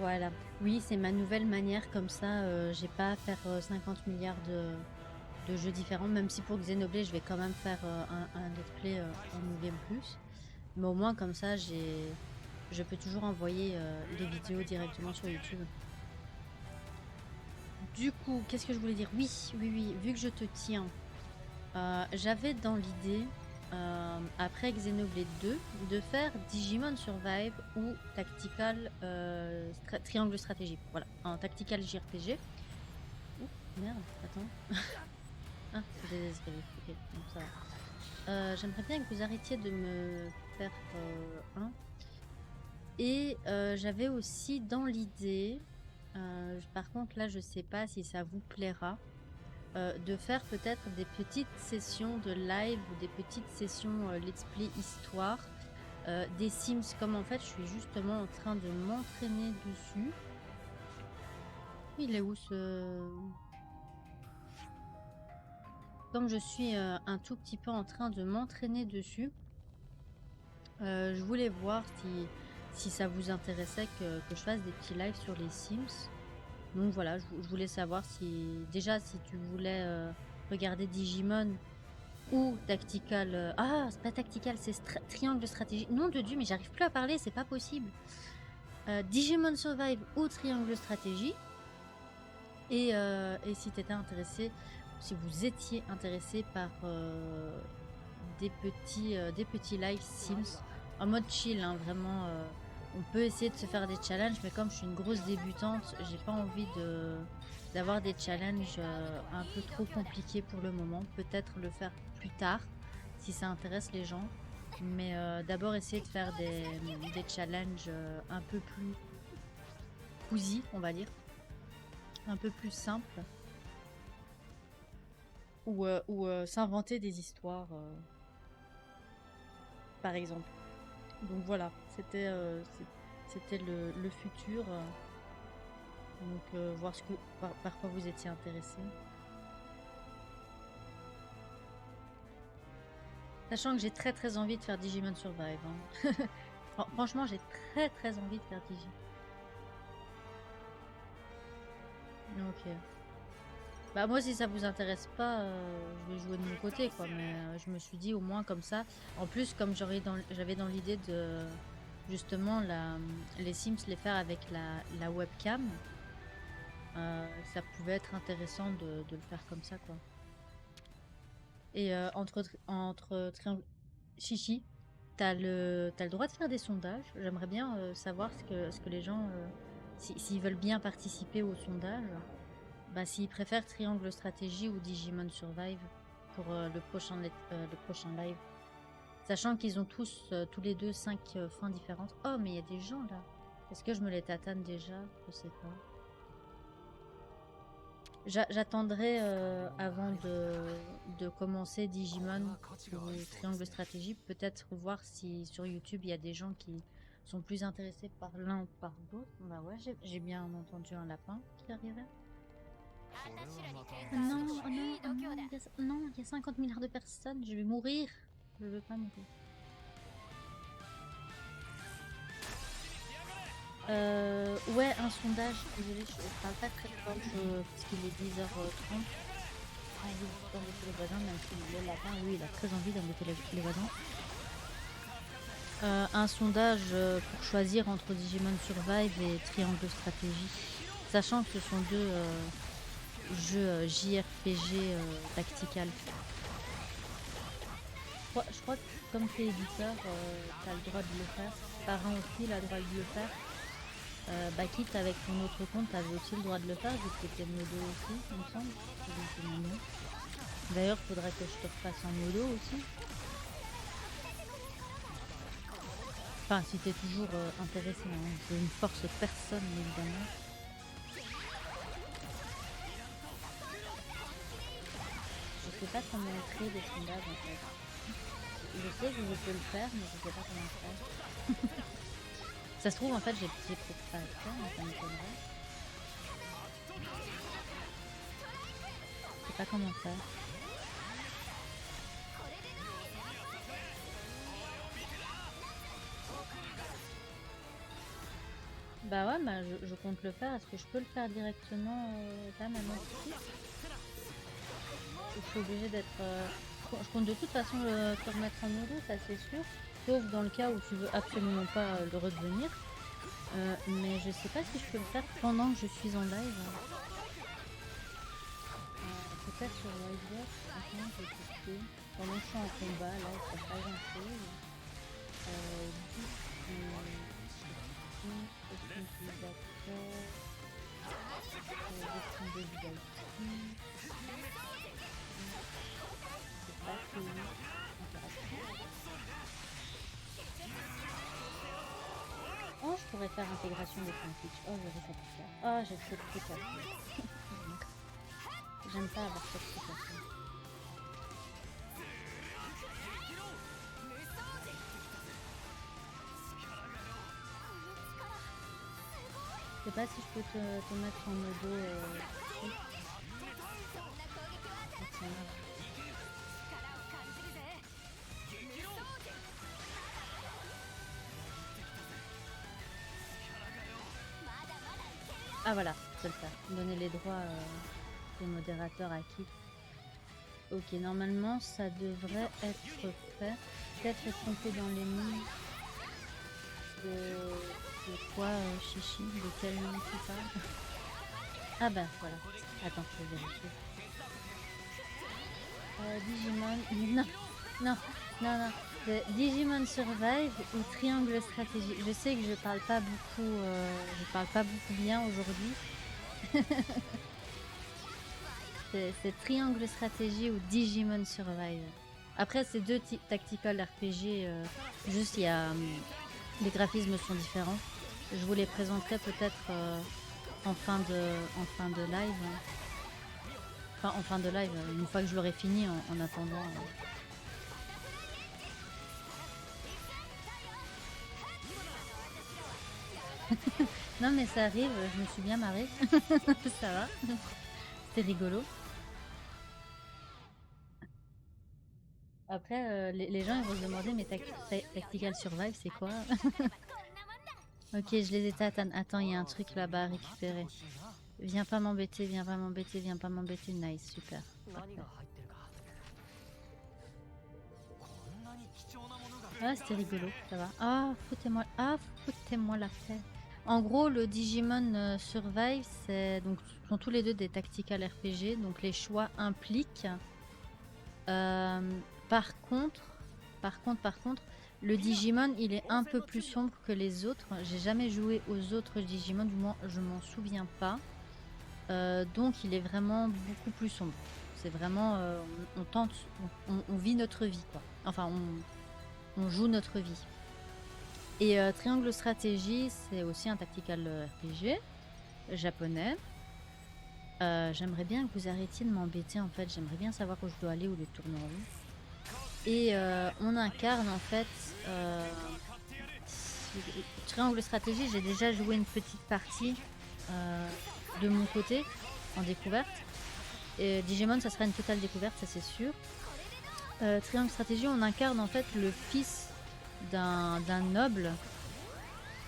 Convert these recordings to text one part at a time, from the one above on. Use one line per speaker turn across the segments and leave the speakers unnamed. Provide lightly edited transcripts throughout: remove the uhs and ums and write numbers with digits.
Voilà. Oui, c'est ma nouvelle manière comme ça, j'ai pas à faire, 50 milliards de jeux différents, même si pour Xenoblade, je vais quand même faire, un let's play, en New Game Plus. Mais au moins comme ça, je peux toujours envoyer, les vidéos directement sur YouTube. Du coup, qu'est-ce que je voulais dire? Oui, oui, oui, vu que je te tiens, j'avais dans l'idée, après Xenoblade 2, de faire Digimon Survive ou Tactical, Triangle Stratégie. Voilà, un Tactical JRPG. Ouh, merde, attends. Ah, c'est des escaliers. OK, bon ça va. J'aimerais bien que vous arrêtiez de me faire, un et j'avais aussi dans l'idée, par contre là, je sais pas si ça vous plaira, de faire peut-être des petites sessions de live ou des petites sessions, let's play histoire, des Sims. Comme en fait, je suis justement en train de m'entraîner dessus. Il est où ce comme je suis, un tout petit peu en train de m'entraîner dessus, je voulais voir si ça vous intéressait que je fasse des petits lives sur les Sims. Donc voilà, je voulais savoir si déjà si tu voulais, regarder Digimon ou Tactical, ah! C'est pas Tactical, c'est Triangle de stratégie. Nom de Dieu, mais j'arrive plus à parler, c'est pas possible. Digimon Survive ou Triangle stratégie et si tu étais intéressé, si vous étiez intéressé par, des petits live Sims en mode chill, hein, vraiment, on peut essayer de se faire des challenges, mais comme je suis une grosse débutante, j'ai pas envie d'avoir des challenges, un peu trop compliqués pour le moment. Peut-être le faire plus tard, si ça intéresse les gens, mais d'abord essayer de faire des challenges, un peu plus cosy, on va dire, un peu plus simples ou s'inventer des histoires, par exemple. Donc voilà, c'était le futur, donc voir ce que par quoi vous étiez intéressé. Sachant que j'ai très, très envie de faire Digimon Survive, hein. Franchement, j'ai très, très envie de faire OK. Bah, moi, si ça vous intéresse pas, je vais jouer de mon côté, quoi, mais je me suis dit au moins comme ça en plus, comme j'avais dans l'idée de justement les Sims, les faire avec la webcam, ça pouvait être intéressant de le faire comme ça, quoi. Et entre triangle Chichi, t'as le droit de faire des sondages. J'aimerais bien, savoir ce que les gens, s'ils veulent bien participer au sondage, bah, s'ils préfèrent Triangle Stratégie ou Digimon Survive pour, le prochain live. Sachant qu'ils ont tous les 2 5 fins différentes. Oh, mais il y a des gens là! Est-ce que je me les tatane déjà? Je sais pas. J'attendrai, avant de commencer Digimon ou Triangle Stratégie, peut-être voir si sur YouTube il y a des gens qui sont plus intéressés par l'un ou par l'autre. Bah ouais, j'ai bien entendu un lapin qui arrivait. Oh non, oh non, oh non, non, il y a 50 milliards de personnes, je vais mourir. Je veux pas mourir. Ouais, un sondage. Désolée, je parle pas très fort parce qu'il est 10h30. Ah, envie d'embêter les voisins, même si le lapin, lui, il a très envie d'embêter les voisins. Un sondage pour choisir entre Digimon Survive et Triangle Stratégie. Sachant que ce sont deux jeux JRPG tactical. Je crois que comme tu es éditeur, tu as le droit de le faire. Parrain aussi, il a le droit de le faire. Bah, quitte avec ton autre compte, tu avais aussi le droit de le faire, vu que tu étais modo aussi, il me semble. D'ailleurs, il faudrait que je te refasse en modo aussi. Enfin, si t'es toujours intéressé, hein. Je ne force personne, évidemment. Je sais pas comment créer des sondages, en fait. Je sais que je peux le faire, mais je sais pas comment faire. Ça se trouve, en fait, j'ai peut-être pas à le faire, mais ça m'étonnerait. Je sais pas comment faire. Bah ouais, bah je compte le faire. Est-ce que je peux le faire directement là maintenant tout de suite? Ou je suis obligée d'être... Je compte de toute façon te remettre en euros, ça c'est sûr. Sauf dans le cas où tu veux absolument pas le redevenir. Mais je sais pas si je peux le faire pendant que je suis en live. Peut-être sur Wisebox. Attends, je vais tester. Pendant que je suis en combat, là, il ne se passe pas grand chose. Utilisateur. Gestion des VIP. C'est pas payé. Oh, je pourrais faire intégration des fanfics. Oh, j'aurais ça pour faire. Oh, j'ai cette application. J'aime pas avoir cette application. Je sais pas si je peux te mettre en modo. Ah voilà, c'est le faire. Donner les droits des modérateurs à qui. Ok, normalement ça devrait être fait. Peut-être trompé dans les noms. De quoi, Chichi? De quel nom tu parles? Ah bah voilà. Attends, je vais vérifier. Digimon... Non. Digimon Survive ou Triangle Stratégie. Je sais que je parle pas beaucoup bien aujourd'hui. c'est Triangle Stratégie ou Digimon Survive. Après, c'est deux tactical RPG. Juste, il y a... les graphismes sont différents. Je vous les présenterai peut-être en fin de live. Enfin, en fin de live, une fois que je l'aurai fini en attendant. Non mais ça arrive, je me suis bien marrée. Ça va. C'était rigolo. Après, les gens ils vont se demander mais Tactical Survive c'est quoi? Ok, je les ai tatane. Attends, il y a un truc là-bas à récupérer. Viens pas m'embêter, viens pas m'embêter. Nice, super. Parfait. Ah, c'était rigolo, ça va. Ah, foutez-moi la paix. En gros, le Digimon Survive, sont tous les deux des tactical RPG, donc les choix impliquent. Par contre, le Digimon, il est un peu plus sombre que les autres. J'ai jamais joué aux autres Digimon, du moins je m'en souviens pas. Donc il est vraiment beaucoup plus sombre. C'est vraiment, on vit notre vie, quoi. Enfin, on joue notre vie. Et Triangle Stratégie, c'est aussi un tactical RPG japonais. J'aimerais bien que vous arrêtiez de m'embêter, en fait. J'aimerais bien savoir où je dois aller ou de tourner en rond. Et on incarne, en fait... Triangle Stratégie, j'ai déjà joué une petite partie de mon côté, en découverte. Et Digimon, ça sera une totale découverte, ça c'est sûr. Triangle Stratégie, on incarne en fait le fils d'un noble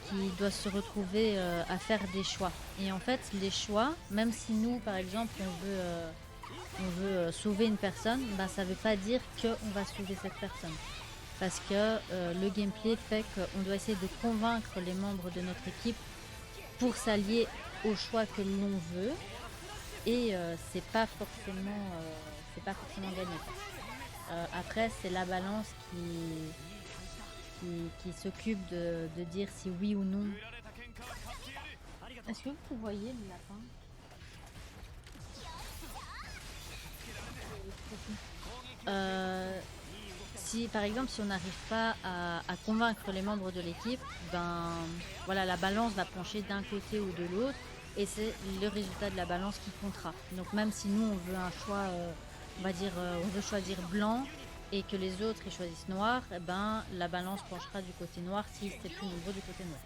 qui doit se retrouver à faire des choix. Et en fait, les choix, même si nous, par exemple, on veut sauver une personne, bah, ça ne veut pas dire qu'on va sauver cette personne. Parce que le gameplay fait qu'on doit essayer de convaincre les membres de notre équipe pour s'allier au choix que l'on veut. Et c'est pas forcément gagné. Après, c'est la balance qui s'occupe de dire si oui ou non. Est-ce que vous voyez le lapin? Si par exemple si on n'arrive pas à convaincre les membres de l'équipe, ben voilà, la balance va pencher d'un côté ou de l'autre et c'est le résultat de la balance qui comptera. Donc même si nous on veut un choix, on va dire on veut choisir blanc et que les autres ils choisissent noir, et ben la balance penchera du côté noir si c'est plus nombreux du côté noir.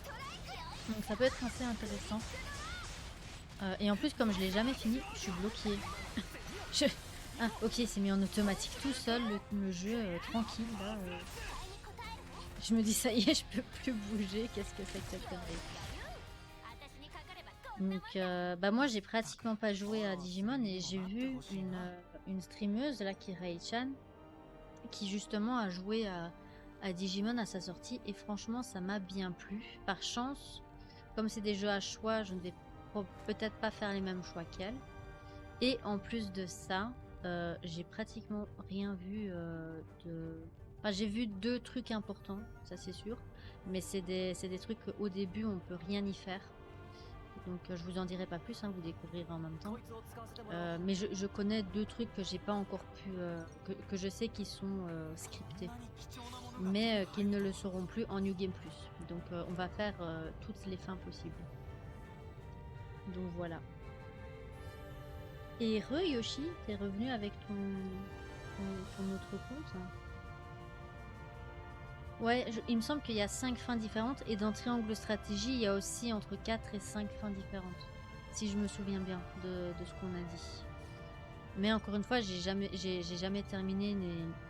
Donc ça peut être assez intéressant. Et en plus comme je l'ai jamais fini, je suis bloquée. Ah ok, c'est mis en automatique tout seul le jeu, tranquille là. Je me dis ça y est, je peux plus bouger, qu'est-ce que c'est que cette connerie? Donc, bah moi, j'ai pratiquement pas joué à Digimon et j'ai vu une streameuse là qui est Ray-chan qui justement a joué à Digimon à sa sortie et franchement, ça m'a bien plu. Par chance, comme c'est des jeux à choix, je ne vais peut-être pas faire les mêmes choix qu'elle. Et en plus de ça, j'ai pratiquement rien vu de... Enfin, j'ai vu 2 trucs importants, ça c'est sûr. Mais c'est des trucs qu'au début, on peut rien y faire. Donc je vous en dirai pas plus, hein, vous découvrirez en même temps. Mais je connais 2 trucs que j'ai pas encore pu... que je sais qui sont scriptés. Mais qu'ils ne le seront plus en New Game Plus. Donc on va faire toutes les fins possibles. Donc voilà. Et Yoshi, t'es revenu avec ton autre compte, hein? Ouais, il me semble qu'il y a 5 fins différentes et dans Triangle Stratégie, il y a aussi entre 4 et 5 fins différentes. Si je me souviens bien de ce qu'on a dit. Mais encore une fois, j'ai jamais terminé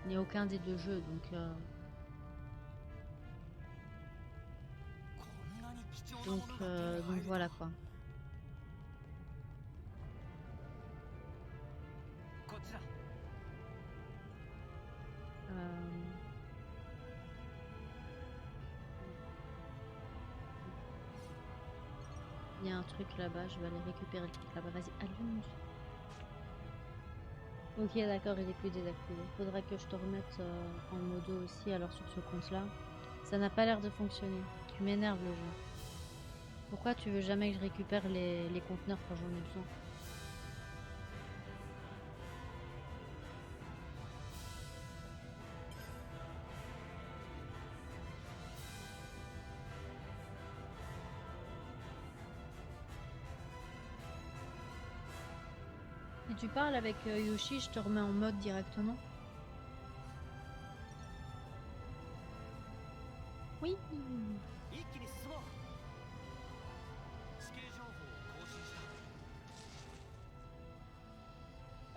ni aucun des 2 jeux, donc voilà quoi. Euh, Il y a un truc là-bas, je vais aller récupérer le truc là-bas. Vas-y, allume. Ok, d'accord, il est plus désactivé. Faudra que je te remette en modo aussi, alors sur ce compte-là. Ça n'a pas l'air de fonctionner. Tu m'énerves le jeu. Pourquoi tu veux jamais que je récupère les conteneurs quand j'en ai besoin? Si tu parles avec Yoshi, je te remets en mode directement. Oui.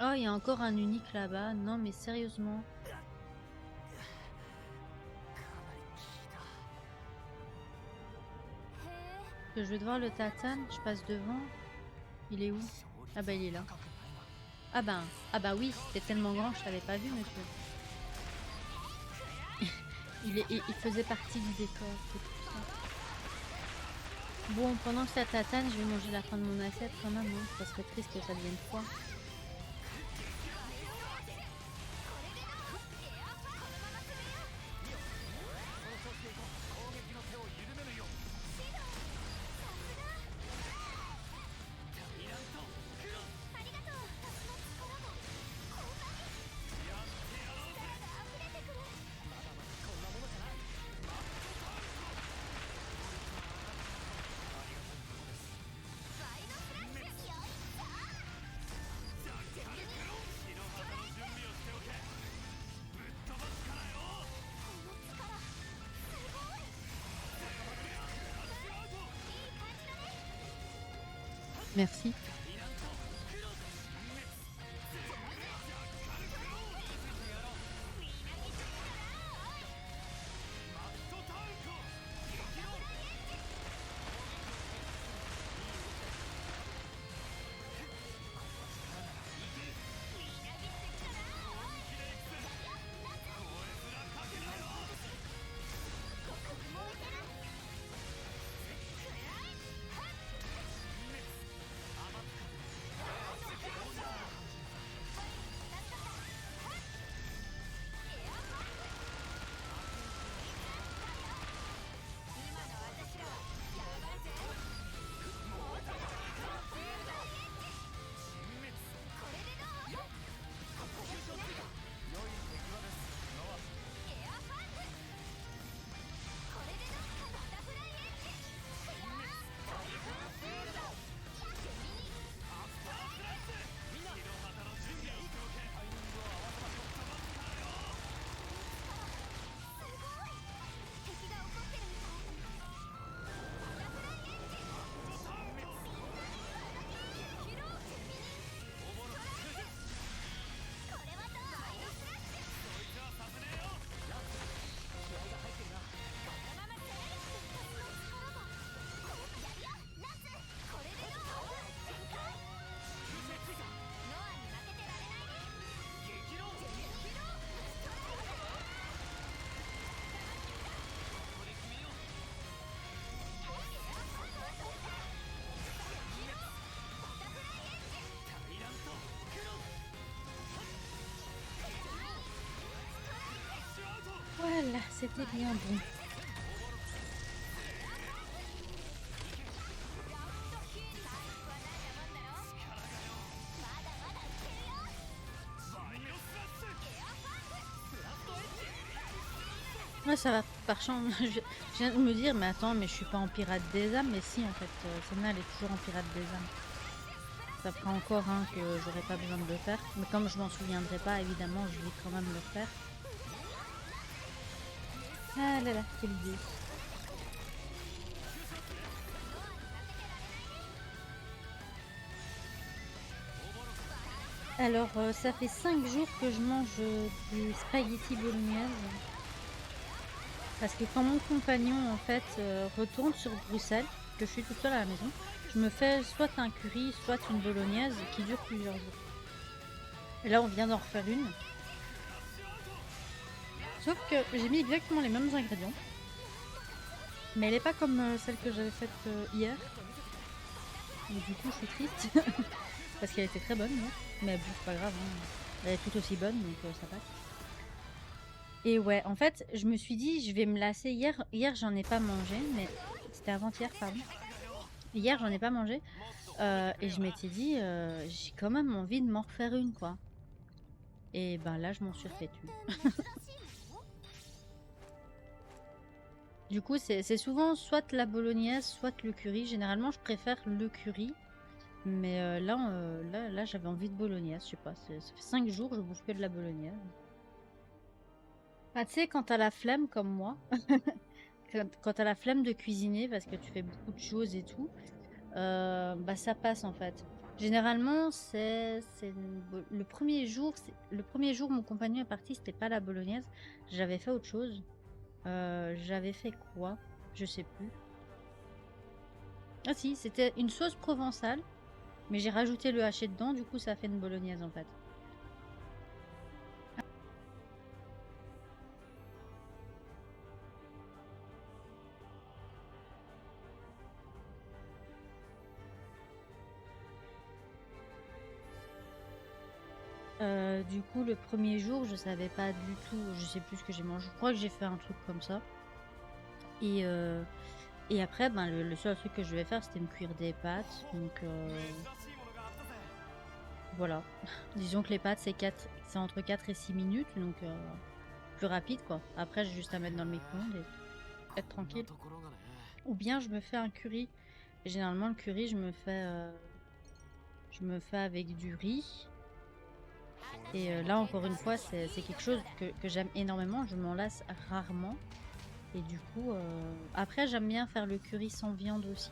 Oh, il y a encore un unique là-bas. Non, mais sérieusement. Que je vais devoir le tatane, je passe devant. Il est où? Ah bah il est là. Ah bah oui, c'était tellement grand, je t'avais pas vu, monsieur. il faisait partie du décor, c'est tout ça. Bon, pendant que ça tatane, je vais manger la fin de mon assiette quand même, hein. Ça serait triste que ça devienne froid. Merci. c'était bien bon. Ouais, ça va par chance. Je viens de me dire, mais attends, mais je suis pas en pirate des âmes. Mais si, en fait, Senna, elle est toujours en pirate des âmes. Ça fera encore un que j'aurais pas besoin de le faire. Mais comme je m'en souviendrai pas, évidemment, je vais quand même le faire. Ah là là, quelle idée. Alors, ça fait 5 jours que je mange du spaghetti bolognaise. Parce que quand mon compagnon, en fait, retourne sur Bruxelles, que je suis toute seule à la maison, je me fais soit un curry, soit une bolognaise qui dure plusieurs jours. Et là, on vient d'en refaire une. Sauf que j'ai mis exactement les mêmes ingrédients. Mais elle n'est pas comme celle que j'avais faite hier. Et du coup, je suis triste. Parce qu'elle était très bonne, hein. Mais bon, c'est pas grave, hein. Elle est tout aussi bonne, donc ça passe. Et ouais, en fait, je me suis dit, je vais me lasser. Hier j'en ai pas mangé, mais c'était avant-hier, pardon. Hier, j'en ai pas mangé. Et je m'étais dit, j'ai quand même envie de m'en refaire une, quoi. Et ben là, je m'en suis refait une. Du coup, c'est souvent soit la bolognaise, soit le curry. Généralement, je préfère le curry. Mais là j'avais envie de bolognaise, je sais pas. Ça fait 5 jours, je bouffe que de la bolognaise. Ah, tu sais, quand t'as la flemme comme moi, quand t'as la flemme de cuisiner parce que tu fais beaucoup de choses et tout, bah ça passe en fait. Généralement, le premier jour, le premier jour où mon compagnon est parti, c'était pas la bolognaise. J'avais fait autre chose. J'avais fait quoi? Je sais plus. Ah si, c'était une sauce provençale, mais j'ai rajouté le haché dedans, du coup ça fait une bolognaise en fait. Du coup, le premier jour, je savais pas du tout, je sais plus ce que j'ai mangé. Je crois que j'ai fait un truc comme ça. Et, et après, ben, le seul truc que je vais faire, c'était me cuire des pâtes. Donc voilà. Disons que les pâtes, c'est entre 4 et 6 minutes. Donc plus rapide quoi. Après, j'ai juste à mettre dans le micro-ondes et être tranquille. Ou bien je me fais un curry. Et généralement, le curry, je me fais avec du riz. Et là, encore une fois, c'est quelque chose que j'aime énormément. Je m'en lasse rarement. Et du coup, après, j'aime bien faire le curry sans viande aussi.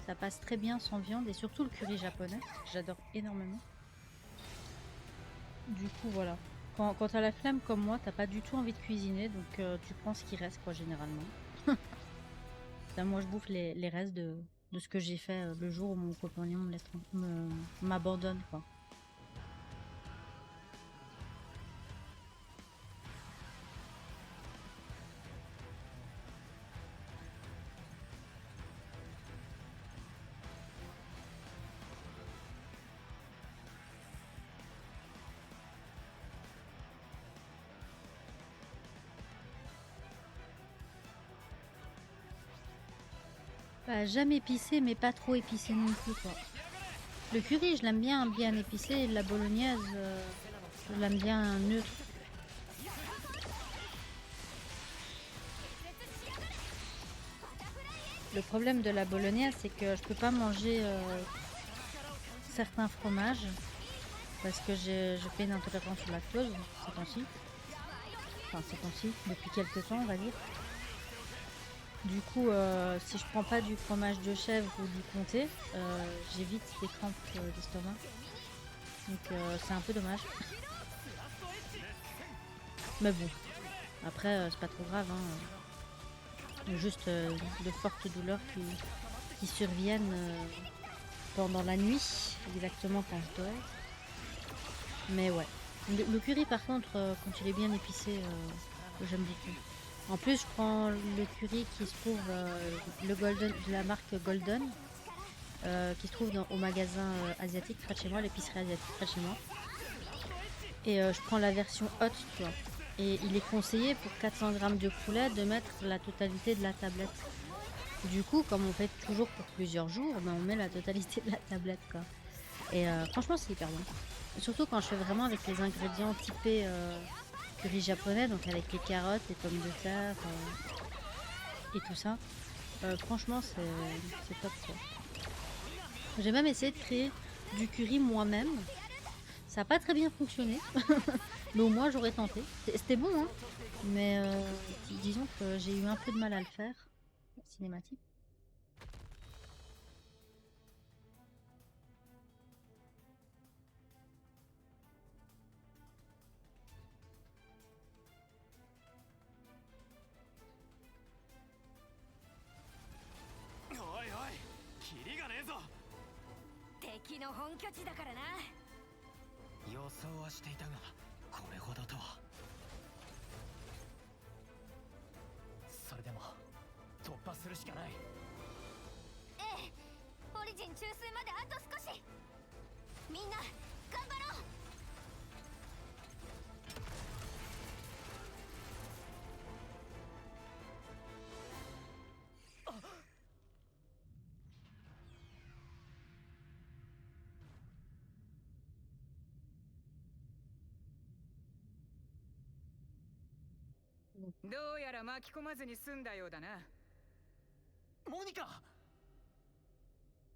Ça passe très bien sans viande. Et surtout le curry japonais. J'adore énormément. Du coup, voilà. Quand t'as la flemme comme moi, t'as pas du tout envie de cuisiner. Donc, tu prends ce qui reste, quoi, généralement. Là, moi, je bouffe les restes de ce que j'ai fait le jour où mon compagnon m'abandonne, quoi. Bah, jamais épicé, mais pas trop épicé non plus, quoi. Le curry, je l'aime bien bien épicé. La bolognaise, je l'aime bien neutre. Le problème de la bolognaise, c'est que je peux pas manger certains fromages parce que je fais une intolérance au lactose ces temps-ci. Enfin, ces temps-ci, depuis quelques temps, on va dire. Du coup, si je prends pas du fromage de chèvre ou du comté, j'évite des crampes d'estomac. Donc c'est un peu dommage. Mais bon, après c'est pas trop grave, hein. Juste de fortes douleurs qui surviennent pendant la nuit, exactement quand je dors. Mais ouais. Le curry par contre, quand il est bien épicé, j'aime beaucoup. En plus, je prends le curry qui se trouve, le Golden, de la marque Golden, qui se trouve au magasin asiatique près de chez moi, l'épicerie asiatique près de chez moi. Et je prends la version hot, tu vois. Et il est conseillé pour 400 grammes de poulet de mettre la totalité de la tablette. Du coup, comme on fait toujours pour plusieurs jours, ben on met la totalité de la tablette, quoi. Et franchement, c'est hyper bon. Surtout quand je fais vraiment avec les ingrédients typés curry japonais, donc avec les carottes, les pommes de terre et tout ça. Franchement, c'est top, quoi. J'ai même essayé de créer du curry moi-même. Ça n'a pas très bien fonctionné, mais au moins j'aurais tenté. C'était bon, hein, mais disons que j'ai eu un peu de mal à le faire. Cinématique.
おいおい、キリがねえぞ。
敵の本拠地だからな。
予想はしていたが、これほどとは。それでも突破するしかない。
ええ、オリジン中枢まであと少し。みんな頑張ろう。
どうやら巻き込まずに済んだようだな。
モニカ、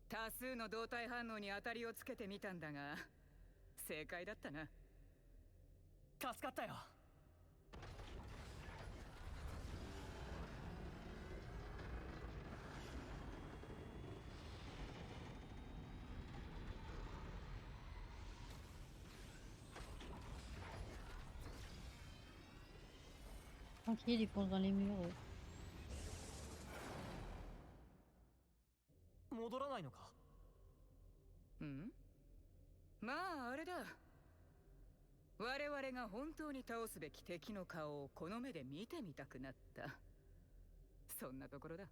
多数の動体反応に当たりをつけてみたんだが正解だったな。
助かったよ。
Tranquille, il fonce dans les murs.
戻らないのか。
うん、まああれだ。我々が本当に倒すべき敵の顔をこの目で見てみたくなった。そんなところだ。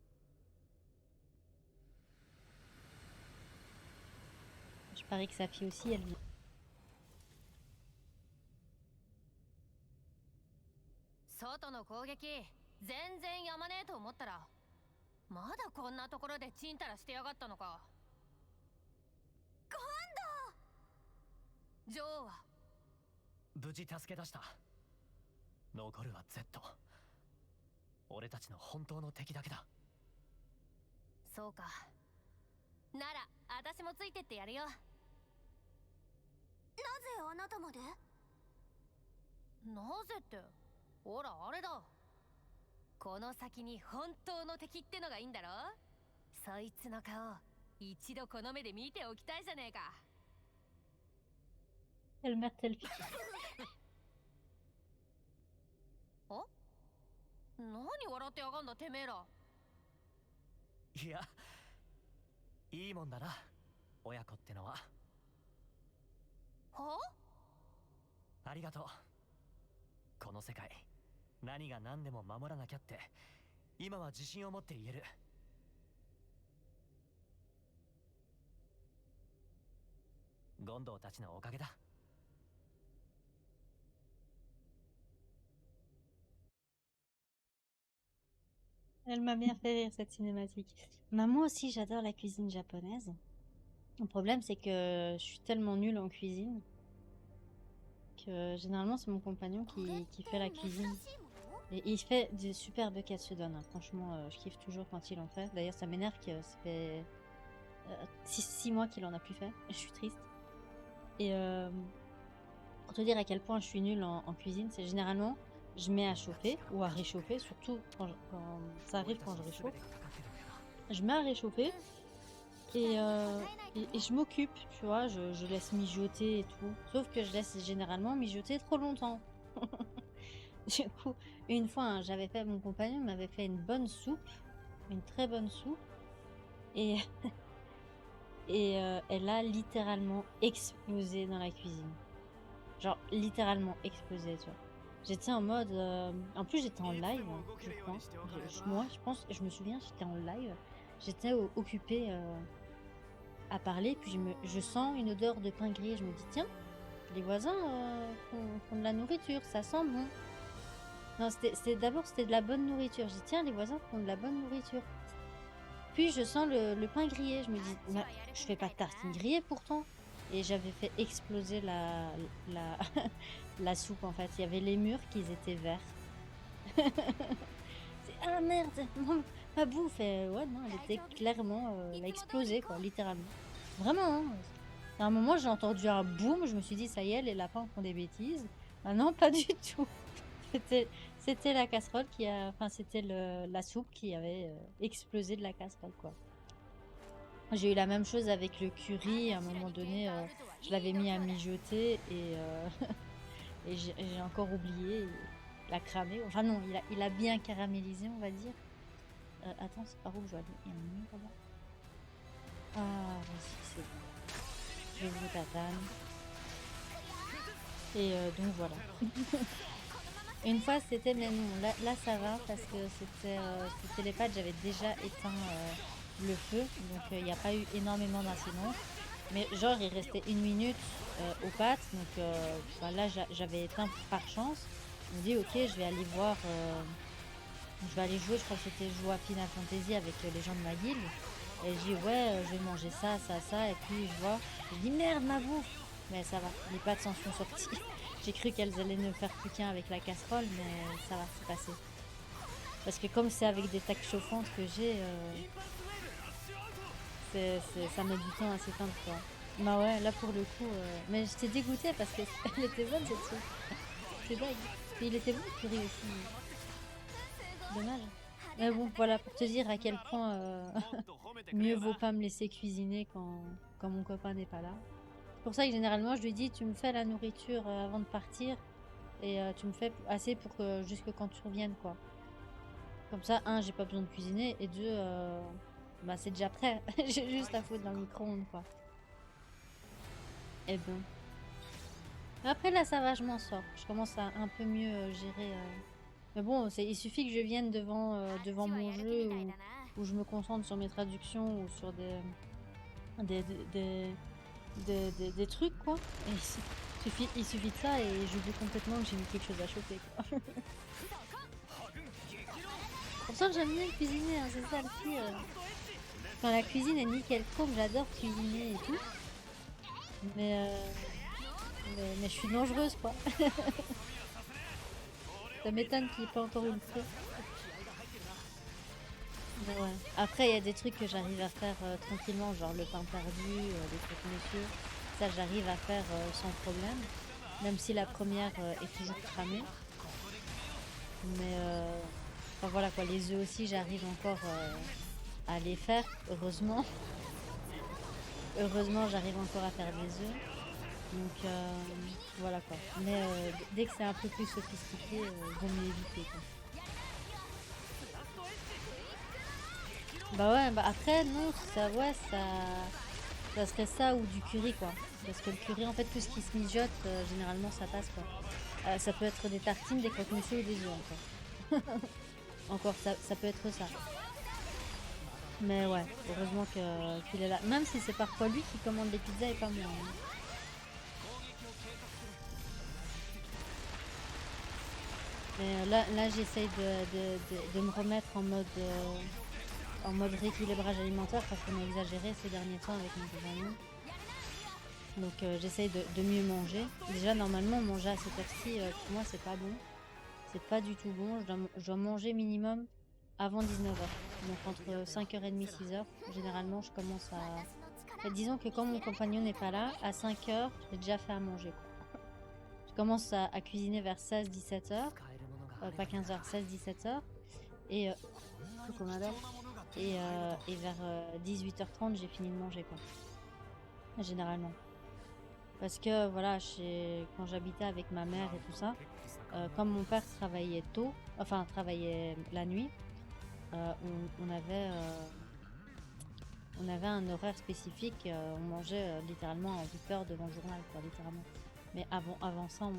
Je parie que sa fille aussi, elle vient.
外の攻撃全然やまねえと思ったら、まだこんなところでチンタラしてやがったのか。ガンダジョーは
無事助け出した。残るは Z。 俺たちの本当の敵だけだ。
そうか。なら私もついてってやるよ。なぜあなたまで？なぜって、ほらあれだ。この先に本当の敵ってのがいいんだろ。そいつの顔一度この目で見ておきたいじゃねえか。
Elle mère, telle fille.
お？何笑ってやがんだてめえら。
いや、いいもんだな、親子ってのは。
は？
ありがとう。この世界、何が何でも守らなきゃって今は自信を持って言える。ゴンドウたちのおかげだ。
Elle m'a bien fait rire cette cinématique. Bah, moi aussi, j'adore la cuisine japonaise. Le problème, c'est que je suis tellement nulle en cuisine que généralement, c'est mon compagnon qui fait la cuisine. Et il fait des superbes katsudon, hein. Franchement, je kiffe toujours quand il en fait. D'ailleurs, ça m'énerve que ça fait 6 mois qu'il en a plus fait. Je suis triste. Et pour te dire à quel point je suis nulle en cuisine, c'est généralement, je mets à chauffer ou à réchauffer, surtout quand ça arrive quand je réchauffe. Je mets à réchauffer et je m'occupe, tu vois, je laisse mijoter et tout. Sauf que je laisse généralement mijoter trop longtemps. Du coup, une fois, hein, mon compagnon m'avait fait une bonne soupe, une très bonne soupe, et, elle a littéralement explosé dans la cuisine. Genre, littéralement explosé, tu vois. J'étais en mode... En plus, j'étais en live, hein, je crois. Moi, je pense, je me souviens, j'étais en live. J'étais occupée à parler, puis je sens une odeur de pain grillé. Je me dis, tiens, les voisins font de la nourriture, ça sent bon. Non, d'abord, c'était de la bonne nourriture. J'ai dit, tiens, les voisins font de la bonne nourriture. Puis je sens le pain grillé. Je me dis, bah, je fais pas de tartine grillée pourtant. Et j'avais fait exploser la, la soupe en fait. Il y avait les murs qui étaient verts. Ah merde, non, ma bouffe. Ouais, non, elle était clairement. Elle a explosé quoi, littéralement. Vraiment, hein. À un moment, j'ai entendu un boom. Je me suis dit, ça y est, les lapins font des bêtises. Ah non, pas du tout. C'était la casserole qui a. Enfin, c'était la soupe qui avait explosé de la casserole, quoi. J'ai eu la même chose avec le curry. À un moment donné, je l'avais mis à mijoter et, et j'ai encore oublié. Il a cramé. Enfin, non, il a bien caramélisé, on va dire. Attends, c'est par où je dois aller? Il y a un mur là-bas. Ah, vas-y, c'est bon. Je vous tatane. Et donc voilà. Une fois c'était, mais non, là ça va parce que c'était les pâtes, j'avais déjà éteint le feu, donc il n'y a pas eu énormément d'incidents. Mais genre il restait 1 minute aux pâtes, donc bah, là j'avais éteint par chance. Je me dis ok, je vais aller voir, je vais aller jouer, je crois que c'était jouer à Final Fantasy avec les gens de ma guilde. Et je dis ouais, je vais manger ça, et puis je dis merde ma bouffe. Mais ça va, les pâtes s'en sont sorties. J'ai cru qu'elles allaient ne faire plus qu'un avec la casserole, mais ça va, c'est passé. Parce que comme c'est avec des taques chauffantes que j'ai, ça met du temps à s'éteindre quoi. Bah ouais, là pour le coup, mais j'étais dégoûtée parce qu'elle était bonne cette soupe. C'est dingue. Et il était bon le curry aussi. Dommage. Mais bon, voilà, pour te dire à quel point mieux vaut pas me laisser cuisiner quand mon copain n'est pas là. C'est pour ça que généralement je lui dis tu me fais la nourriture avant de partir et tu me fais assez pour que jusque quand tu reviennes quoi. Comme ça, un, j'ai pas besoin de cuisiner et deux, bah c'est déjà prêt. J'ai juste à foutre dans le micro-ondes quoi. Et bon. Après là ça va, je m'en sors. Je commence à un peu mieux gérer. Mais bon, il suffit que je vienne devant mon jeu où je me concentre sur mes traductions ou sur des trucs quoi. Et il suffit de ça et j'oublie complètement que j'ai mis quelque chose à choper quoi. Pour ça que j'aime bien cuisiner, hein, c'est ça le pire. Quand la cuisine est nickel chrome, j'adore cuisiner et tout. Mais je suis dangereuse quoi. Ça m'étonne qu'il n'y ait pas encore eu le feu. Mais ouais. Après, il y a des trucs que j'arrive à faire tranquillement, genre le pain perdu, des trucs monsieur. Ça, j'arrive à faire sans problème. Même si la première est toujours cramée. Mais enfin voilà quoi, les œufs aussi, j'arrive encore à les faire, heureusement. Heureusement, j'arrive encore à faire des œufs. Donc voilà quoi. Mais dès que c'est un peu plus sophistiqué, vaut mieux éviter quoi. Bah ouais, bah après non, ça serait ça ou du curry quoi. Parce que le curry en fait tout ce qui se mijote, généralement ça passe quoi. Ça peut être des tartines, des croque-monsieur ou des œufs encore. Encore ça peut être ça. Mais ouais, heureusement qu'il est là. Même si c'est parfois lui qui commande les pizzas et pas moi. Hein. Mais là j'essaye de me remettre en mode rééquilibrage alimentaire parce qu'on a exagéré ces derniers temps avec mon compagnon. Donc j'essaye de mieux manger. Déjà normalement manger à cette heure-ci pour moi c'est pas bon. C'est pas du tout bon. Je dois manger minimum avant 19h. Donc entre 5h30 et 6h. Généralement je commence à... Et disons que quand mon compagnon n'est pas là, à 5h, j'ai déjà fait à manger. Quoi. Je commence à cuisiner vers 16-17h. Pas 15h, 16-17h. Et... Et vers 18h30 j'ai fini de manger quoi. Généralement. Parce que voilà, quand j'habitais avec ma mère et tout ça, comme mon père travaillait tôt, enfin travaillait la nuit, on avait un horaire spécifique, on mangeait littéralement à 8h devant le journal quoi, littéralement. Mais avant ça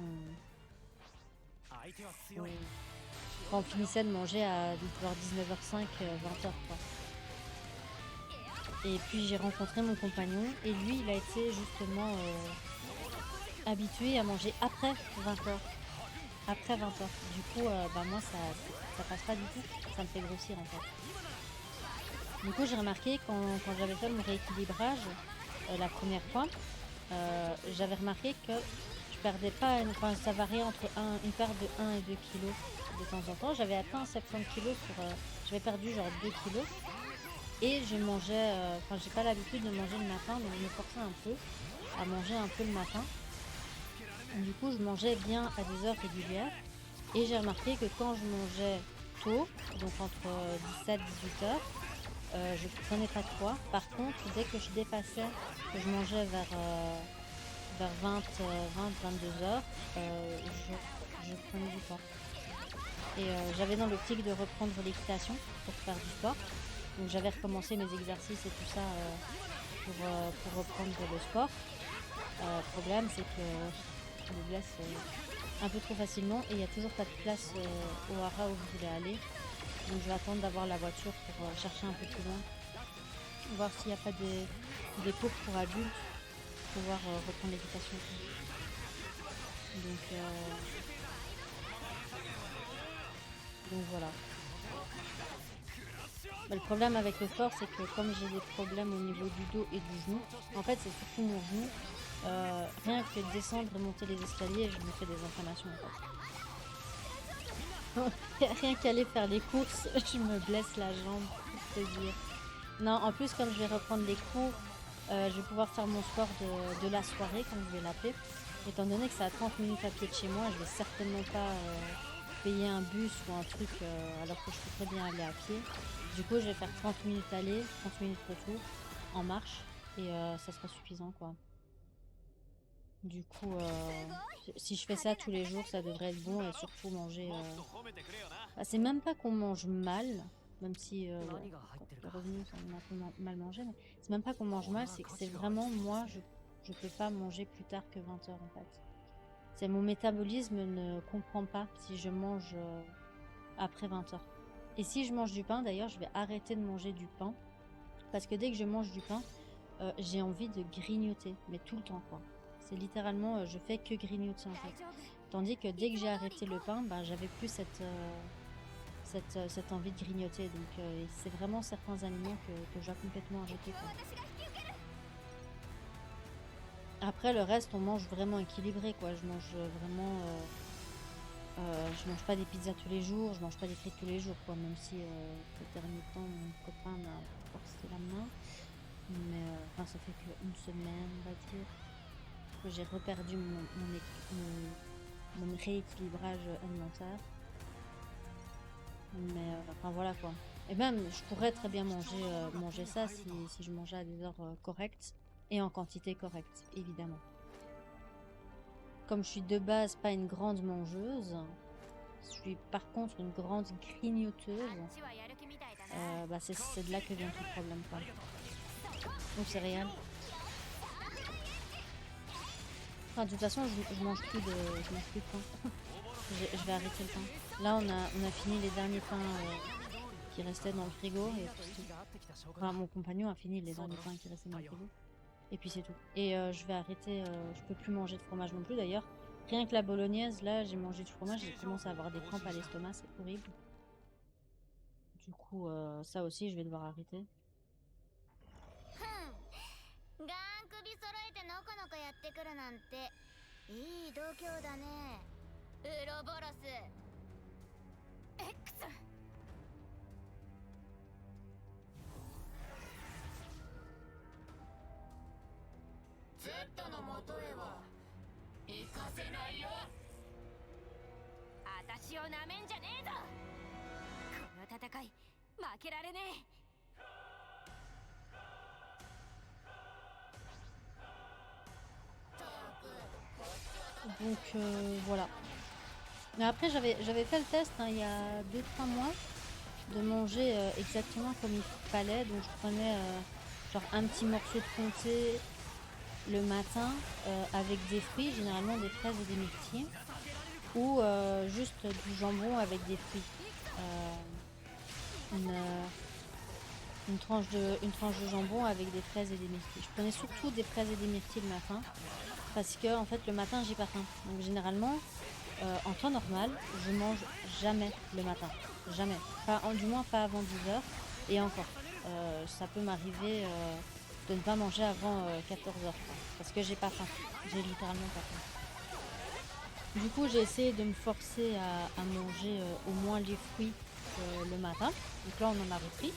quand on finissait de manger à 19h05, 20h quoi. Et puis j'ai rencontré mon compagnon et lui il a été justement habitué à manger après 20h. après 20h. Du coup, bah moi ça passe pas du tout, ça me fait grossir en fait. Du coup, j'ai remarqué quand j'avais fait mon rééquilibrage la première fois, j'avais remarqué que je perdais pas, enfin ça variait entre une perte de 1 et 2 kilos de temps en temps. J'avais atteint 70 kilos j'avais perdu genre 2 kilos. Et je mangeais, enfin j'ai pas l'habitude de manger le matin, donc je me forçais un peu à manger un peu le matin. Du coup, je mangeais bien à des heures régulières. Et j'ai remarqué que quand je mangeais tôt, donc entre 17 et 18 heures, je prenais pas de poids. Par contre, dès que je dépassais, que je mangeais vers 22 heures, je prenais du poids. Et j'avais dans l'optique de reprendre l'équitation pour faire du sport. Donc j'avais recommencé mes exercices et tout ça pour reprendre le sport. Le problème, c'est que je me blesse un peu trop facilement et il n'y a toujours pas de place au hara où je voulais aller. Donc je vais attendre d'avoir la voiture pour chercher un peu plus loin, voir s'il n'y a pas des cours pour adultes, pour pouvoir reprendre l'équitation. Donc voilà. Bah, le problème avec le sport, c'est que comme j'ai des problèmes au niveau du dos et du genou, en fait c'est surtout mon genou, rien que descendre et monter les escaliers, je me fais des inflammations en fait. Rien qu'aller faire les courses, je me blesse la jambe, pour te dire. Non, en plus comme je vais reprendre les cours, je vais pouvoir faire mon sport de la soirée, comme je vais l'appeler. Étant donné que c'est à 30 minutes à pied de chez moi, je vais certainement pas payer un bus ou un truc alors que je peux très bien aller à pied. Du coup, je vais faire 30 minutes aller, 30 minutes retour en marche et ça sera suffisant quoi. Du coup, si je fais ça tous les jours, ça devrait être bon et surtout manger. Bah, c'est même pas qu'on mange mal, même si quand le revenu, on a un peu mal mangé, mais c'est même pas qu'on mange mal, c'est que c'est vraiment moi, je peux pas manger plus tard que 20h en fait. C'est mon métabolisme ne comprend pas si je mange après 20h. Et si je mange du pain, d'ailleurs, je vais arrêter de manger du pain. Parce que dès que je mange du pain, j'ai envie de grignoter. Mais tout le temps, quoi. C'est littéralement, je fais que grignoter, en fait. Tandis que dès que j'ai arrêté le pain, bah, j'avais plus cette envie de grignoter. Donc, c'est vraiment certains aliments que je dois complètement arrêter, quoi. Après, le reste, on mange vraiment équilibré, quoi. Je mange vraiment... je mange pas des pizzas tous les jours, je mange pas des frites tous les jours, quoi. Même si ces derniers temps, mon copain m'a forcé la main. Mais enfin, ça fait qu'une semaine, on va dire, que j'ai reperdu mon rééquilibrage alimentaire. Mais enfin, voilà, quoi. Et même, je pourrais très bien manger ça si je mangeais à des heures correctes. Et en quantité correcte, évidemment. Comme je suis de base pas une grande mangeuse, je suis par contre une grande grignoteuse, bah c'est de là que vient tout le problème, quoi. Donc céréales. Enfin, de toute façon, je mange plus de pain. Je vais arrêter le pain. Là, on a fini les derniers pains qui restaient dans le frigo. Et enfin, mon compagnon a fini les derniers pains qui restaient dans le frigo. Et puis c'est tout. Et je vais arrêter, je peux plus manger de fromage non plus d'ailleurs. Rien que la bolognaise, là j'ai mangé du fromage, j'ai commencé à avoir des crampes à l'estomac, c'est horrible. Du coup, ça aussi je vais devoir arrêter.
Z の元へは行かせないよ。私をなめんじゃねえぞ。この戦い負けられねえ。
Donc voilà. Mais après j'avais fait le test il y a 2-3 mois de manger exactement comme il fallait. Donc je prenais genre un petit morceau de comté le matin avec des fruits, généralement des fraises et des myrtilles, ou juste du jambon avec des fruits. Une tranche de jambon avec des fraises et des myrtilles. Je prenais surtout des fraises et des myrtilles le matin parce que en fait le matin j'ai pas faim. Donc généralement en temps normal, je mange jamais le matin. Jamais. Pas, du moins pas avant 10 h. Et encore, ça peut m'arriver de ne pas manger avant 14 h. Parce que j'ai pas faim. J'ai littéralement pas faim. Du coup, j'ai essayé de me forcer à manger au moins les fruits le matin. Donc là, on en a repris.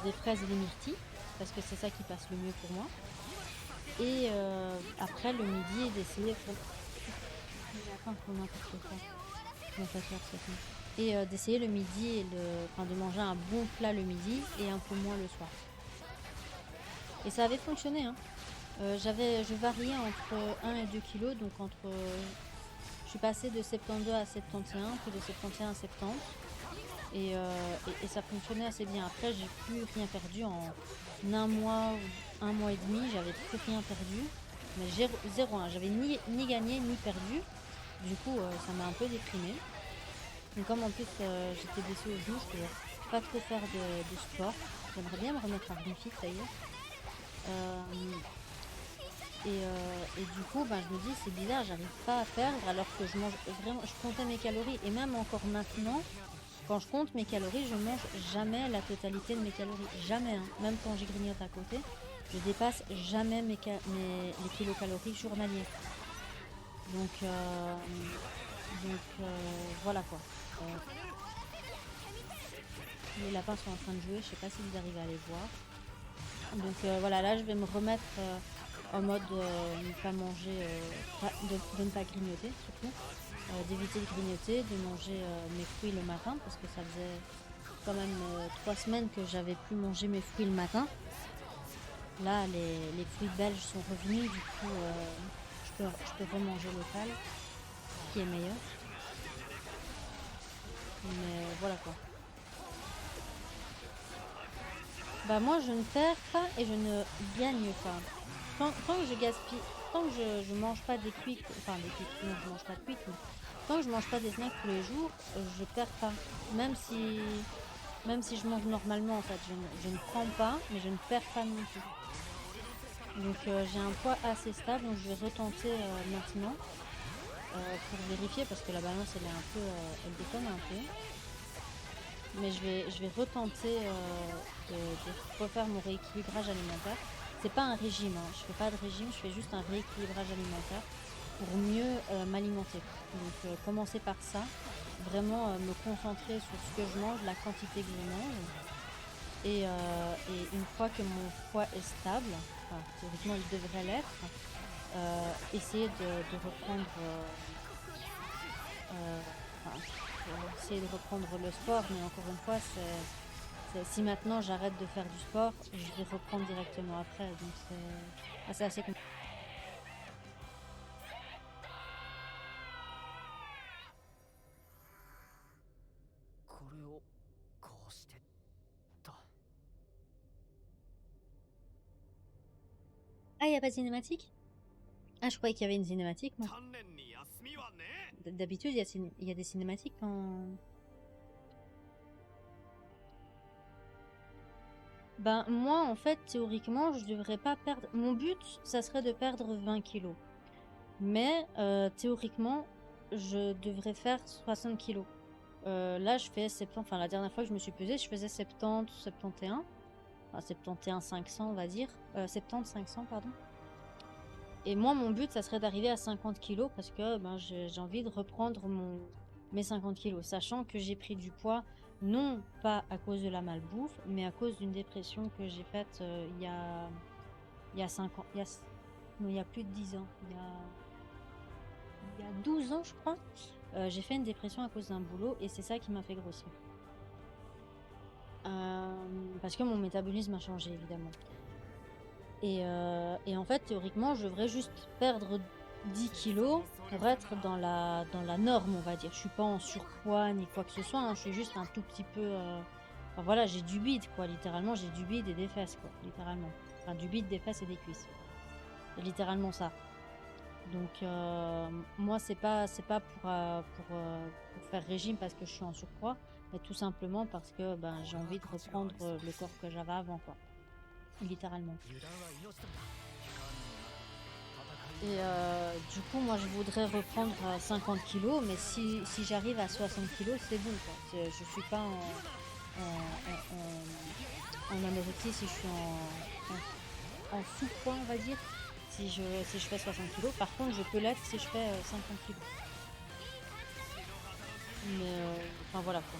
Des fraises et des myrtilles. Parce que c'est ça qui passe le mieux pour moi. Et après, le midi, d'essayer... Et d'essayer le midi et de manger un bon plat le midi et un peu moins le soir. Et ça avait fonctionné, hein. Je variais entre 1 et 2 kilos, donc je suis passée de 72 à 71, puis de 71 à 70. Et ça fonctionnait assez bien. Après, j'ai plus rien perdu en un mois ou 1 mois et demi, j'avais plus rien perdu. Mais zéro, hein. J'avais ni gagné ni perdu. Du coup, ça m'a un peu déprimée. Et comme en plus j'étais blessée au genou, je pouvais pas trop faire de sport. J'aimerais bien me remettre à Ring Fit d'ailleurs. Et du coup, je me dis c'est bizarre, j'arrive pas à perdre alors que je mange vraiment, je comptais mes calories. Et même encore maintenant, quand je compte mes calories, je mange jamais la totalité de mes calories. Jamais, hein. Même quand j'y grignote à côté, je dépasse jamais les kilocalories journaliers. Donc voilà quoi. Les lapins sont en train de jouer, je sais pas si vous arrivez à les voir. Donc voilà, là je vais me remettre en mode ne pas manger, de ne pas grignoter surtout, d'éviter de grignoter, de manger mes fruits le matin parce que ça faisait quand même 3 semaines que j'avais plus mangé mes fruits le matin. Là les fruits belges sont revenus, du coup je peux remanger local, ce qui est meilleur. Mais voilà quoi. Moi je ne perds pas et je ne gagne pas. Tant que je gaspille, tant que je mange pas des quick, non je mange pas de quick, mais tant que je mange pas des snacks tous les jours, je perds pas. Même si je mange normalement en fait, je ne prends pas, mais je ne perds pas non plus. Donc j'ai un poids assez stable, donc je vais retenter maintenant pour vérifier parce que la balance elle est un peu, elle déconne un peu. Mais je vais retenter de refaire mon rééquilibrage alimentaire. C'est pas un régime, hein. Je fais pas de régime, je fais juste un rééquilibrage alimentaire pour mieux m'alimenter. Donc commencer par ça, vraiment me concentrer sur ce que je mange, la quantité que je mange. Et une fois que mon poids est stable, théoriquement il devrait l'être, essayer de reprendre essayer de reprendre le sport, mais encore une fois, si maintenant j'arrête de faire du sport, je vais reprendre directement après, donc c'est assez compliqué. Ah, il n'y a pas de cinématique? Ah, je croyais qu'il y avait une cinématique, moi. D'habitude, il y a des cinématiques quand... Moi, en fait, théoriquement, je devrais pas perdre... Mon but, ça serait de perdre 20 kilos. Mais, théoriquement, je devrais faire 60 kilos. Là, je fais 70... Enfin, la dernière fois que je me suis pesée, je faisais 70, 71. Enfin, 71 500, on va dire. 70 500, pardon. Et moi, mon but, ça serait d'arriver à 50 kilos parce que j'ai envie de reprendre mes 50 kilos. Sachant que j'ai pris du poids, non pas à cause de la malbouffe, mais à cause d'une dépression que j'ai faite il y a 5 ans. Non, il y a plus de 10 ans. Il y a 12 ans, je crois. J'ai fait une dépression à cause d'un boulot et c'est ça qui m'a fait grossir. Parce que mon métabolisme a changé, évidemment. Et en fait, théoriquement, je devrais juste perdre 10 kilos pour être dans la norme, on va dire. Je suis pas en surpoids ni quoi que ce soit, hein. Je suis juste un tout petit peu... Enfin voilà, j'ai du bide, quoi. Littéralement, j'ai du bide et des fesses, quoi. Littéralement. Enfin, du bide, des fesses et des cuisses. C'est littéralement ça. Donc, moi, c'est pas pour faire régime parce que je suis en surpoids, mais tout simplement parce que j'ai envie de reprendre le corps que j'avais avant, quoi. Littéralement. Et du coup, moi, je voudrais reprendre à 50 kilos, mais si j'arrive à 60 kilos, c'est bon, quoi. Je suis pas en anorexie si je suis en sous-poids, on va dire, si je fais 60 kilos. Par contre, je peux l'être si je fais 50 kilos. Mais, enfin, voilà, quoi.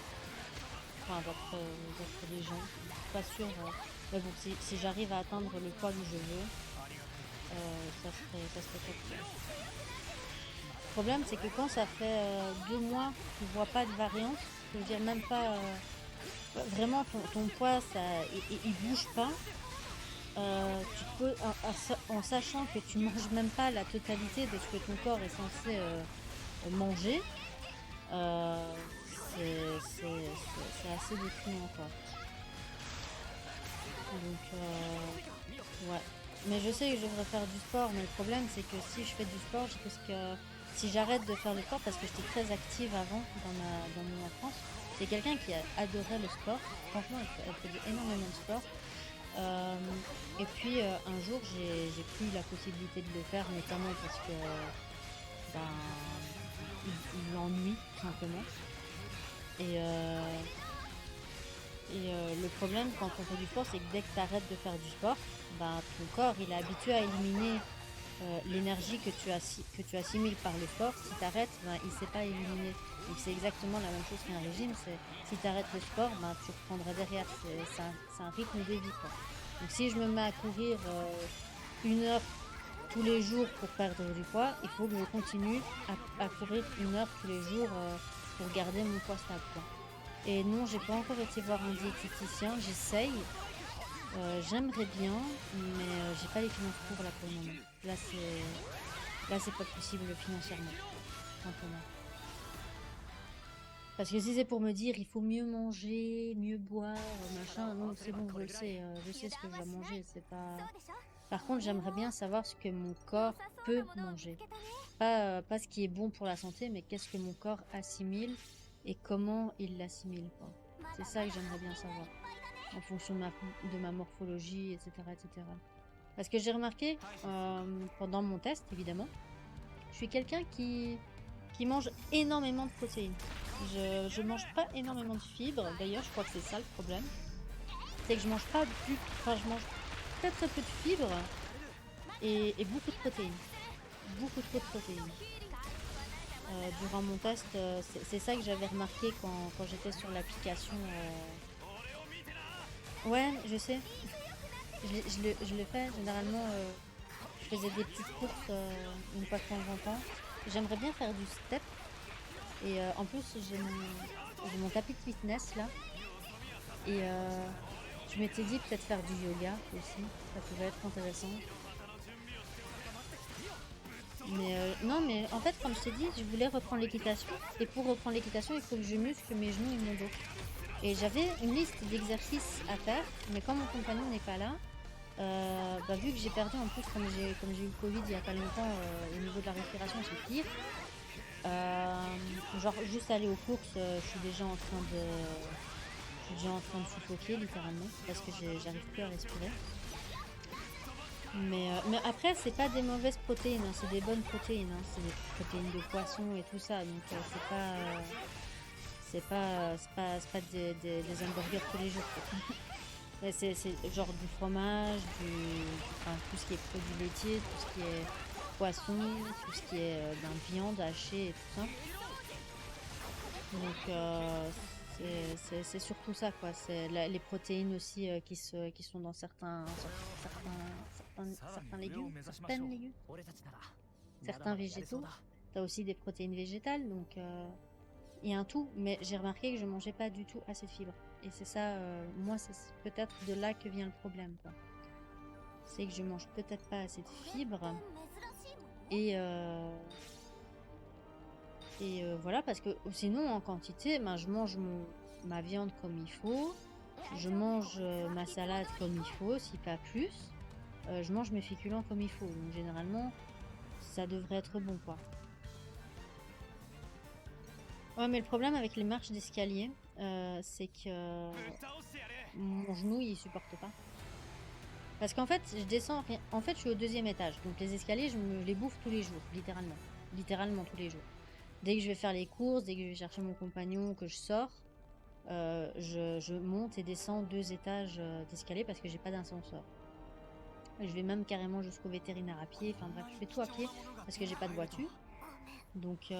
Enfin, d'après les gens, je suis pas sûre. Mais bon, si j'arrive à atteindre le poids que je veux, ça serait top. Le problème, c'est que quand ça fait 2 mois que tu vois pas de variance, je veux dire même pas vraiment ton poids, il bouge pas. Tu peux, en sachant que tu manges même pas la totalité de ce que ton corps est censé manger, c'est assez déprimant, quoi. Donc, ouais. Mais je sais que je devrais faire du sport, mais le problème c'est que si je fais du sport, je risque si j'arrête de faire le sport, parce que j'étais très active avant dans mon enfance, c'est quelqu'un qui adorait le sport. Franchement, elle faisait énormément de sport. Et puis un jour, j'ai plus la possibilité de le faire, notamment parce que ben, il l'ennuie tout simplement. Et le problème quand on fait du sport, c'est que dès que tu arrêtes de faire du sport, ben, ton corps il est habitué à éliminer l'énergie que tu assimiles par le sport. Si tu arrêtes, ben, il ne sait pas éliminer. Donc c'est exactement la même chose qu'un régime. Si tu arrêtes le sport, ben, tu reprendras derrière. C'est un rythme de vie, quoi. Donc si je me mets à courir 1 heure tous les jours pour perdre du poids, il faut que je continue à courir 1 heure tous les jours pour garder mon poids stable, quoi. Et non, j'ai pas encore été voir un diététicien, j'essaye. J'aimerais bien, mais j'ai pas les finances pour là pour le moment. Là c'est pas possible financièrement, simplement. Parce que si c'est pour me dire il faut mieux manger, mieux boire, machin, non c'est bon, je sais ce que je dois manger, c'est pas. Par contre, j'aimerais bien savoir ce que mon corps peut manger. Pas ce qui est bon pour la santé, mais qu'est-ce que mon corps assimile et comment il l'assimile, quoi. C'est ça que j'aimerais bien savoir, en fonction de ma morphologie, etc., etc. Parce que j'ai remarqué, pendant mon test, évidemment, je suis quelqu'un qui mange énormément de protéines. Je mange pas énormément de fibres, d'ailleurs, je crois que c'est ça le problème. C'est que je mange pas je mange très très peu de fibres et beaucoup de protéines. Beaucoup trop de protéines. Durant mon test, c'est ça que j'avais remarqué quand j'étais sur l'application. Ouais, je sais. Je le fais généralement. Je faisais des petites courses une fois de temps en temps. J'aimerais bien faire du step. Et en plus, j'ai mon tapis de fitness là. Et je m'étais dit peut-être faire du yoga aussi. Ça pouvait être intéressant. Mais non, mais en fait, comme je t'ai dit, je voulais reprendre l'équitation. Et pour reprendre l'équitation, il faut que je muscle mes genoux et mon dos. Et j'avais une liste d'exercices à faire. Mais quand mon compagnon n'est pas là, vu que j'ai perdu, en plus, comme j'ai eu le Covid il y a pas longtemps, au niveau de la respiration, c'est pire. Genre, juste aller aux courses, je suis déjà en train de suffoquer, littéralement. Parce que j'arrive plus à respirer. Mais après, c'est pas des mauvaises protéines, hein, c'est des bonnes protéines, hein, c'est des protéines de poisson et tout ça, donc c'est pas des hamburgers tous les jours, quoi. C'est genre du fromage, enfin, tout ce qui est produits laitiers, tout ce qui est poisson, tout ce qui est viande hachée et tout ça. Donc c'est surtout ça, quoi. C'est les protéines aussi qui sont dans certains légumes, certains végétaux. T'as aussi des protéines végétales, donc il y a un tout. Mais j'ai remarqué que je mangeais pas du tout assez de fibres. Et c'est ça, moi, c'est peut-être de là que vient le problème, quoi. C'est que je mange peut-être pas assez de fibres. Et voilà, parce que sinon, en quantité, je mange ma viande comme il faut. Je mange ma salade comme il faut, si pas plus. Je mange mes féculents comme il faut. Donc généralement, ça devrait être bon, quoi. Ouais, mais le problème avec les marches d'escalier, c'est que mon genou, il supporte pas. Parce qu'en fait, je descends. En fait, je suis au 2e étage. Donc les escaliers, je me les bouffe tous les jours, littéralement. Littéralement tous les jours. Dès que je vais faire les courses, dès que je vais chercher mon compagnon, que je sors, je monte et descends 2 étages d'escalier parce que j'ai pas d'ascenseur. Je vais même carrément jusqu'au vétérinaire à pied. Enfin bref, je fais tout à pied parce que j'ai pas de voiture. Donc il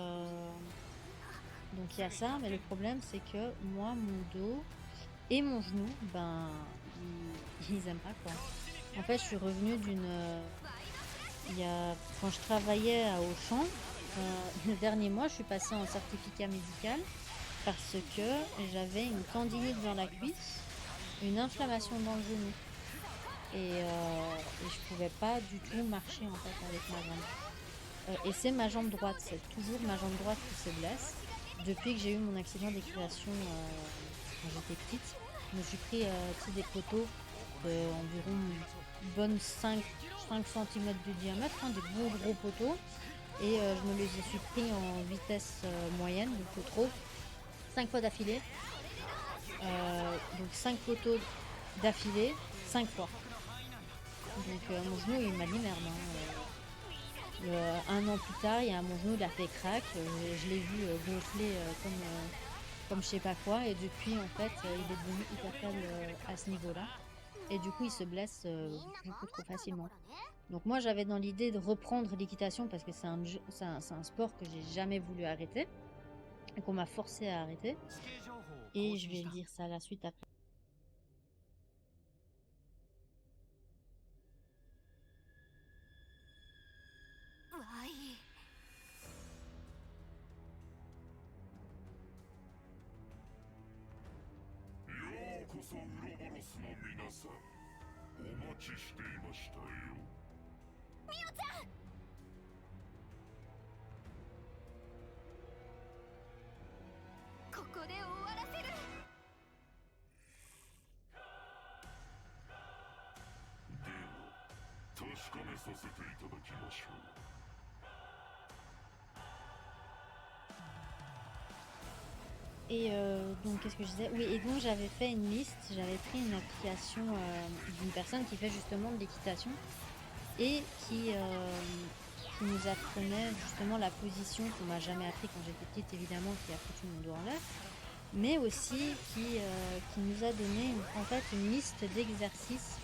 y a ça. Mais le problème, c'est que moi, mon dos et mon genou, ben, ils aiment pas quoi. En fait, je suis revenue d'une... quand je travaillais à Auchan, le dernier mois, je suis passée en certificat médical parce que j'avais une tendinite dans la cuisse, une inflammation dans le genou. Et je pouvais pas du tout marcher en fait avec ma jambe. Et c'est ma jambe droite, c'est toujours ma jambe droite qui se blesse. Depuis que j'ai eu mon accident d'équitation quand j'étais petite, je me suis pris des poteaux d'environ une bonne 5 cm de diamètre, hein, des gros poteaux. Et je me les suis pris en vitesse moyenne, donc trop, 5 fois d'affilée. Donc 5 poteaux d'affilée, 5 fois. Donc mon genou il m'a dit merde. Un an plus tard, il y a mon genou, il a fait crack. Je l'ai vu gonfler comme je sais pas quoi. Et depuis, en fait, il est devenu hyper faible à ce niveau-là. Et du coup, il se blesse beaucoup trop facilement. Donc moi, j'avais dans l'idée de reprendre l'équitation parce que c'est un sport que j'ai jamais voulu arrêter. Et qu'on m'a forcé à arrêter. Et je vais dire ça à la suite après. Et donc qu'est-ce que je disais? Oui, et donc j'avais fait une liste, j'avais pris une application d'une personne qui fait justement de l'équitation et qui nous apprenait justement la position qu'on m'a jamais appris quand j'étais petite, évidemment, qui a foutu mon dos en l'air, mais aussi qui nous a donné en fait une liste d'exercices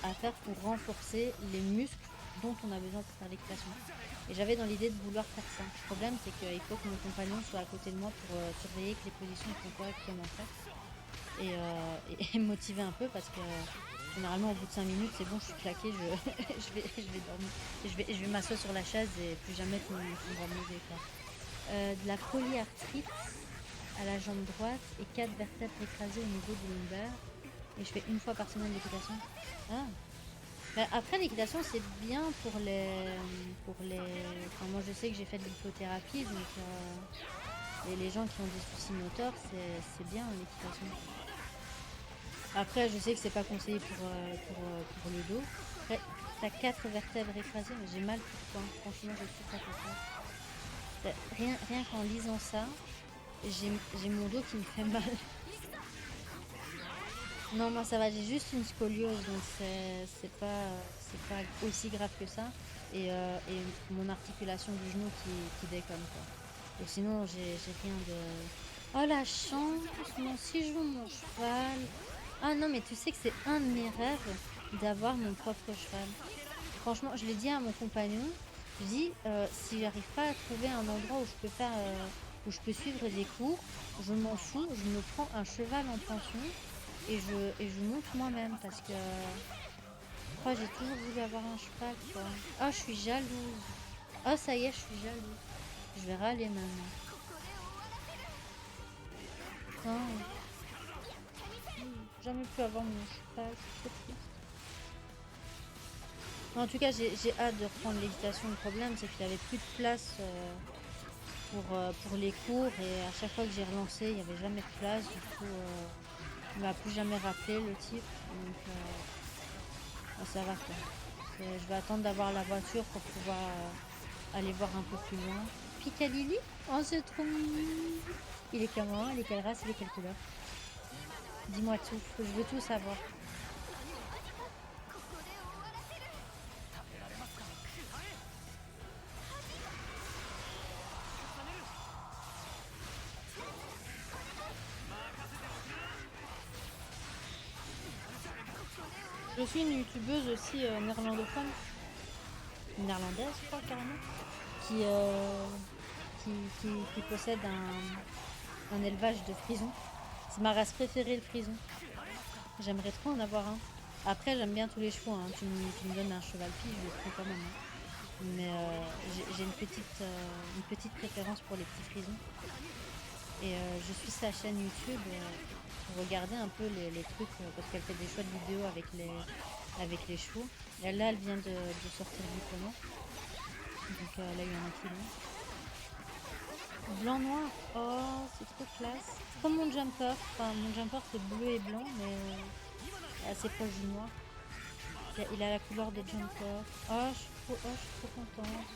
à faire pour renforcer les muscles dont on a besoin pour faire l'équitation. Et j'avais dans l'idée de vouloir faire ça. Le problème, c'est qu'il faut que mon compagnon soit à côté de moi pour surveiller que les positions sont correctement faites et me motiver un peu parce que généralement au bout de 5 minutes c'est bon, je suis claquée, je vais dormir, je vais m'asseoir sur la chaise et plus jamais tu me vas me lever quoi. De la polyarthrite à la jambe droite et 4 vertèbres écrasées au niveau du lombaire et je fais une fois par semaine l'équitation. Après l'équitation c'est bien pour les enfin, moi je sais que j'ai fait de l'hypothérapie donc et les gens qui ont des soucis moteurs c'est bien l'équitation. Après je sais que c'est pas conseillé pour le dos. Après, t'as 4 vertèbres écrasées mais j'ai mal tout le temps. Franchement je suis pas contente. Rien qu'en lisant ça j'ai mon dos qui me fait mal. Non, moi ça va, j'ai juste une scoliose, donc c'est pas aussi grave que ça. Et mon articulation du genou qui déconne quoi. Et sinon j'ai rien de... Oh la chance, moi aussi je veux mon cheval. Ah non mais tu sais que c'est un de mes rêves d'avoir mon propre cheval. Franchement, je l'ai dit à mon compagnon, je dis si j'arrive pas à trouver un endroit où je peux faire où je peux suivre des cours, je m'en fous, je me prends un cheval en pension. Et je monte moi-même parce que j'ai toujours voulu avoir un cheval quoi. Ah je suis jalouse. Ah ça y est je suis jalouse. Je vais râler maintenant. Non. Jamais pu avoir mon cheval, c'est trop triste. En tout cas j'ai hâte de reprendre l'équitation. Le problème c'est qu'il n'y avait plus de place pour les cours et à chaque fois que j'ai relancé il n'y avait jamais de place. Du coup il m'a plus jamais rappelé le type, donc ça va quoi. Je vais attendre d'avoir la voiture pour pouvoir aller voir un peu plus loin. Picalili, oh c'est trop mignon. Il est comment? Il est quelle race? Il est quelle couleur? Dis-moi tout, je veux tout savoir. Je suis une youtubeuse aussi néerlandophone, néerlandaise je crois carrément, qui, qui possède un élevage de frisons. C'est ma race préférée, le frison. J'aimerais trop en avoir un. Après j'aime bien tous les chevaux, hein. Tu me donnes un cheval pie, je le prends quand même. Hein. Mais j'ai une petite préférence pour les petits frisons. Et je suis sa chaîne YouTube pour regarder un peu les trucs, parce qu'elle fait des chouettes vidéos avec les chevaux. Et là, elle vient de sortir du colon. Donc elle a eu un accident. Blanc-noir, oh, c'est trop classe. C'est comme mon jumper. Enfin, mon jumper, c'est bleu et blanc, mais assez proche du noir. Il a la couleur de jumper. Oh, je suis trop contente.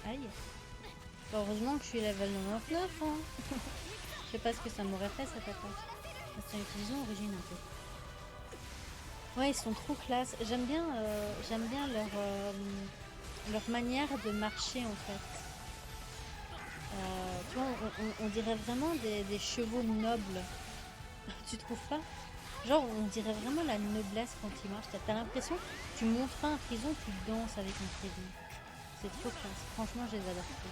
Aïe. Heureusement que je suis level 99, hein. Je sais pas ce que ça m'aurait fait cette attaque. C'est une utilisation origine un peu. Ouais, ils sont trop classe. J'aime bien leur manière de marcher en fait. Tu vois, on dirait vraiment des chevaux nobles. Tu trouves pas? Genre, on dirait vraiment la noblesse quand ils marchent. T'as l'impression, tu montres pas un frison, tu danses avec un frison. C'est trop classe. Franchement, je les adore trop.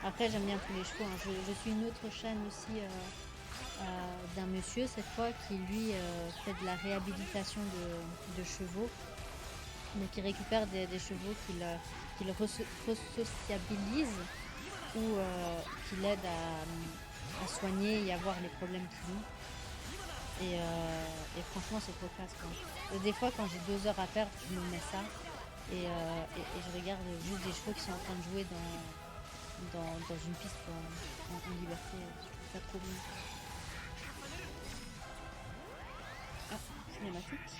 Après, j'aime bien tous les chevaux. Hein. Je suis une autre chaîne aussi d'un monsieur, cette fois, qui lui fait de la réhabilitation de chevaux. Donc, il récupère des chevaux qu'il resociabilise ou qu'il aide à soigner et à voir les problèmes qu'ils ont. Et franchement, c'est trop classe. Quoi. Des fois, quand j'ai 2 heures à perdre, je me mets ça et je regarde juste des chevaux qui sont en train de jouer dans une piste en liberté. Je trouve ça trop bien. Ah, cinématique.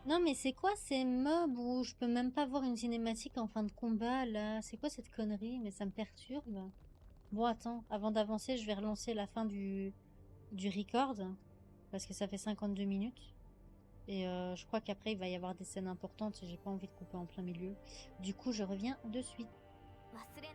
Non mais c'est quoi ces mobs où je peux même pas voir une cinématique en fin de combat là? C'est quoi cette connerie? Mais ça me perturbe. Bon attends, avant d'avancer, je vais relancer la fin du record parce que ça fait 52 minutes. Et je crois qu'après il va y avoir des scènes importantes et j'ai pas envie de couper en plein milieu. Du coup je reviens de suite.
忘れ